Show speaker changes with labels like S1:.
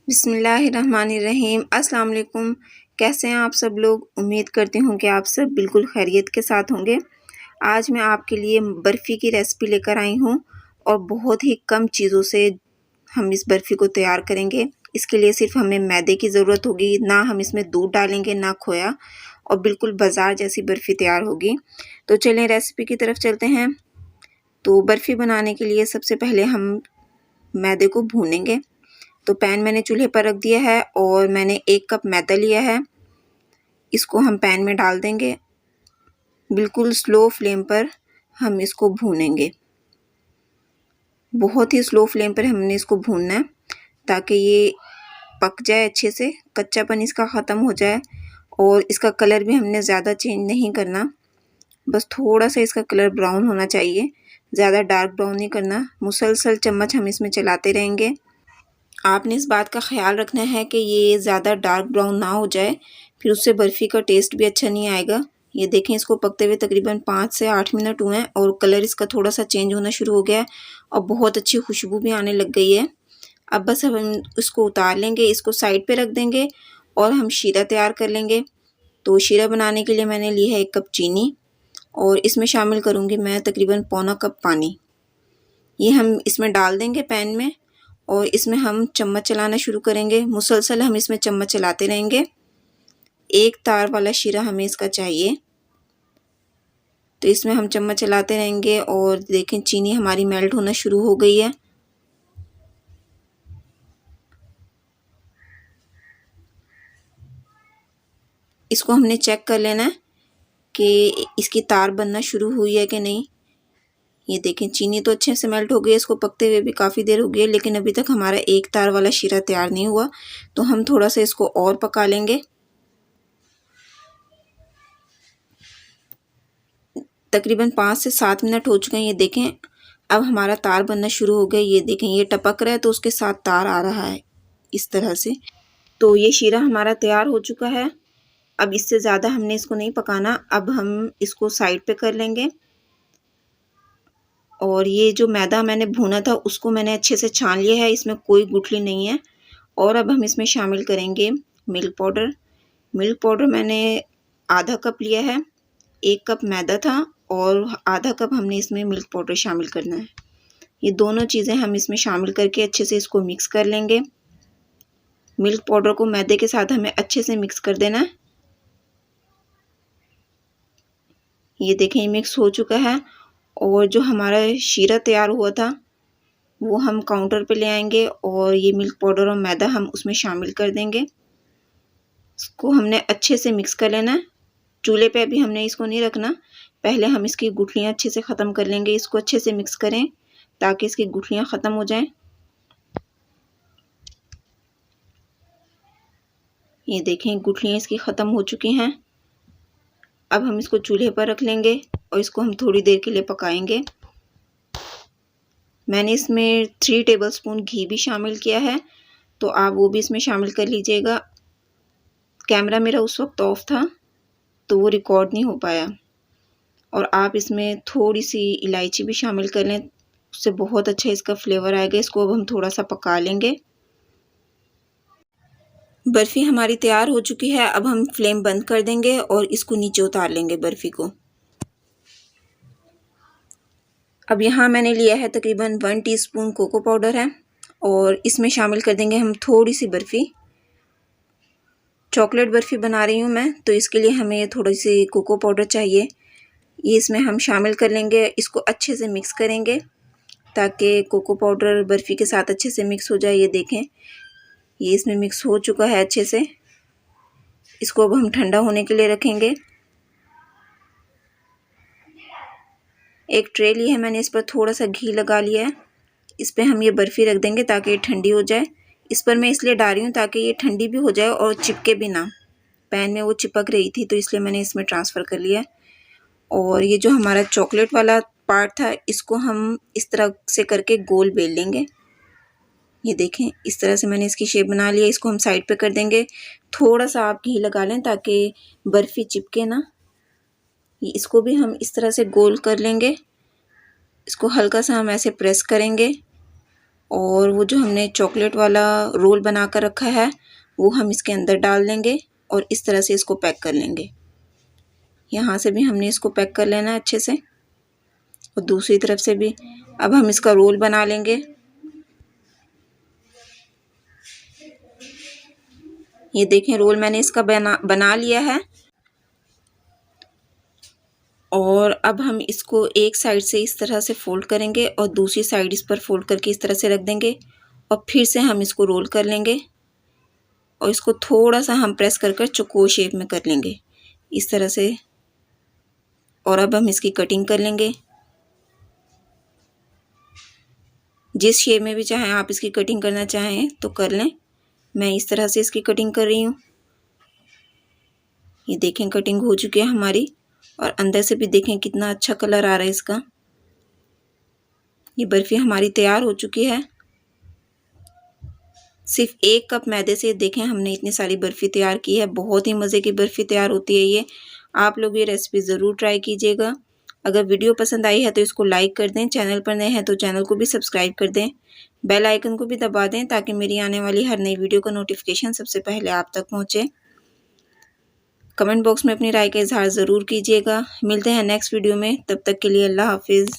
S1: बिस्मिल्लाहिर्रहमानिर्रहीम। अस्सलाम वालेकुम। कैसे हैं आप सब लोग? उम्मीद करती हूँ कि आप सब बिल्कुल खैरियत के साथ होंगे। आज मैं आपके लिए बर्फ़ी की रेसिपी लेकर आई हूँ और बहुत ही कम चीज़ों से हम इस बर्फ़ी को तैयार करेंगे। इसके लिए सिर्फ हमें मैदे की ज़रूरत होगी, ना हम इसमें दूध डालेंगे ना खोया, और बिल्कुल बाज़ार जैसी बर्फ़ी तैयार होगी। तो चलें रेसिपी की तरफ चलते हैं। तो बर्फ़ी बनाने के लिए सबसे पहले हम मैदे को भूनेंगे। तो पैन मैंने चूल्हे पर रख दिया है और मैंने 1 कप मैदा लिया है। इसको हम पैन में डाल देंगे। बिल्कुल स्लो फ्लेम पर हम इसको भूनेंगे। बहुत ही स्लो फ्लेम पर हमने इसको भूनना है ताकि ये पक जाए अच्छे से, कच्चापन इसका ख़त्म हो जाए। और इसका कलर भी हमने ज़्यादा चेंज नहीं करना, बस थोड़ा सा इसका कलर ब्राउन होना चाहिए, ज़्यादा डार्क ब्राउन नहीं करना। मुसलसल चम्मच हम इसमें चलाते रहेंगे। आपने इस बात का ख़्याल रखना है कि ये ज़्यादा डार्क ब्राउन ना हो जाए, फिर उससे बर्फ़ी का टेस्ट भी अच्छा नहीं आएगा। ये देखें, इसको पकते हुए तकरीबन 5 से 8 मिनट हुए हैं और कलर इसका थोड़ा सा चेंज होना शुरू हो गया है और बहुत अच्छी खुशबू भी आने लग गई है। अब बस हम इसको उतार लेंगे, इसको साइड पे रख देंगे और हम शीरा तैयार कर लेंगे। तो शीरा बनाने के लिए मैंने ली है 1 कप चीनी और इसमें शामिल करूँगी मैं तकरीबन पौना कप पानी। ये हम इसमें डाल देंगे पैन में और इसमें हम चम्मच चलाना शुरू करेंगे। मुसलसल हम इसमें चम्मच चलाते रहेंगे। एक तार वाला शीरा हमें इसका चाहिए। तो इसमें हम चम्मच चलाते रहेंगे और देखें चीनी हमारी मेल्ट होना शुरू हो गई है। इसको हमने चेक कर लेना है कि इसकी तार बनना शुरू हुई है कि नहीं। ये देखें चीनी तो अच्छे से मेल्ट हो गई है, इसको पकते हुए भी काफ़ी देर हो गई है, लेकिन अभी तक हमारा एक तार वाला शीरा तैयार नहीं हुआ। तो हम थोड़ा सा इसको और पका लेंगे। तकरीबन 5 से 7 मिनट हो चुके हैं। ये देखें अब हमारा तार बनना शुरू हो गया। ये देखें ये टपक रहा है तो उसके साथ तार आ रहा है इस तरह से। तो ये शीरा हमारा तैयार हो चुका है। अब इससे ज़्यादा हमने इसको नहीं पकाना। अब हम इसको साइड पे कर लेंगे और ये जो मैदा मैंने भूना था उसको मैंने अच्छे से छान लिया है, इसमें कोई गुठली नहीं है। और अब हम इसमें शामिल करेंगे मिल्क पाउडर। मिल्क पाउडर मैंने आधा कप लिया है। 1 कप मैदा था और आधा कप हमने इसमें मिल्क पाउडर शामिल करना है। ये दोनों चीज़ें हम इसमें शामिल करके अच्छे से इसको मिक्स कर लेंगे। मिल्क पाउडर को मैदे के साथ हमें अच्छे से मिक्स कर देना है। ये देखें मिक्स हो चुका है और जो हमारा शीरा तैयार हुआ था वो हम काउंटर पे ले आएंगे और ये मिल्क पाउडर और मैदा हम उसमें शामिल कर देंगे। इसको हमने अच्छे से मिक्स कर लेना है। चूल्हे पे अभी हमने इसको नहीं रखना, पहले हम इसकी गुठलियाँ अच्छे से ख़त्म कर लेंगे। इसको अच्छे से मिक्स करें ताकि इसकी गुठलियाँ ख़त्म हो जाएं। ये देखें गुठलियाँ इसकी ख़त्म हो चुकी हैं। अब हम इसको चूल्हे पर रख लेंगे और इसको हम थोड़ी देर के लिए पकाएंगे। मैंने इसमें 3 टेबलस्पून घी भी शामिल किया है, तो आप वो भी इसमें शामिल कर लीजिएगा। कैमरा मेरा उस वक्त ऑफ था तो वो रिकॉर्ड नहीं हो पाया। और आप इसमें थोड़ी सी इलायची भी शामिल कर लें, उससे बहुत अच्छा इसका फ्लेवर आएगा। इसको अब हम थोड़ा सा पका लेंगे। बर्फ़ी हमारी तैयार हो चुकी है। अब हम फ्लेम बंद कर देंगे और इसको नीचे उतार लेंगे बर्फ़ी को। अब यहाँ मैंने लिया है तकरीबन 1 टीस्पून कोको पाउडर है और इसमें शामिल कर देंगे हम थोड़ी सी बर्फ़ी। चॉकलेट बर्फ़ी बना रही हूँ मैं, तो इसके लिए हमें थोड़ी सी कोको पाउडर चाहिए। ये इसमें हम शामिल कर लेंगे। इसको अच्छे से मिक्स करेंगे ताकि कोको पाउडर बर्फ़ी के साथ अच्छे से मिक्स हो जाए। ये देखें ये इसमें मिक्स हो चुका है अच्छे से। इसको अब हम ठंडा होने के लिए रखेंगे। एक ट्रे ली है मैंने, इस पर थोड़ा सा घी लगा लिया है। इस पर हम ये बर्फ़ी रख देंगे ताकि ये ठंडी हो जाए। इस पर मैं इसलिए डाल रही हूँ ताकि ये ठंडी भी हो जाए और चिपके भी ना। पैन में वो चिपक रही थी तो इसलिए मैंने इसमें ट्रांसफ़र कर लिया। और ये जो हमारा चॉकलेट वाला पार्ट था इसको हम इस तरह से करके गोल बेल लेंगे। ये देखें इस तरह से मैंने इसकी शेप बना लिया। इसको हम साइड पे कर देंगे। थोड़ा सा आप घी लगा लें ताकि बर्फ़ी चिपके ना। इसको भी हम इस तरह से गोल कर लेंगे। इसको हल्का सा हम ऐसे प्रेस करेंगे और वो जो हमने चॉकलेट वाला रोल बना कर रखा है वो हम इसके अंदर डाल देंगे और इस तरह से इसको पैक कर लेंगे। यहाँ से भी हमने इसको पैक कर लेना है अच्छे से और दूसरी तरफ से भी। अब हम इसका रोल बना लेंगे। ये देखें रोल मैंने इसका बना लिया है और अब हम इसको एक साइड से इस तरह से फोल्ड करेंगे और दूसरी साइड इस पर फोल्ड करके इस तरह से रख देंगे और फिर से हम इसको रोल कर लेंगे और इसको थोड़ा सा हम प्रेस कर चौकोर शेप में कर लेंगे इस तरह से। और अब हम इसकी कटिंग कर लेंगे। जिस शेप में भी चाहें आप इसकी कटिंग करना चाहें तो कर लें। मैं इस तरह से इसकी कटिंग कर रही हूँ। ये देखें कटिंग हो चुकी है हमारी और अंदर से भी देखें कितना अच्छा कलर आ रहा है इसका। ये बर्फ़ी हमारी तैयार हो चुकी है। सिर्फ 1 कप मैदे से देखें हमने इतनी सारी बर्फ़ी तैयार की है। बहुत ही मज़े की बर्फ़ी तैयार होती है ये। आप लोग ये रेसिपी ज़रूर ट्राई कीजिएगा। अगर वीडियो पसंद आई है तो इसको लाइक कर दें। चैनल पर नए हैं तो चैनल को भी सब्सक्राइब कर दें। बेल आइकन को भी दबा दें ताकि मेरी आने वाली हर नई वीडियो का नोटिफिकेशन सबसे पहले आप तक पहुँचे। कमेंट बॉक्स में अपनी राय का इज़हार ज़रूर कीजिएगा। मिलते हैं नेक्स्ट वीडियो में, तब तक के लिए अल्लाह हाफिज़।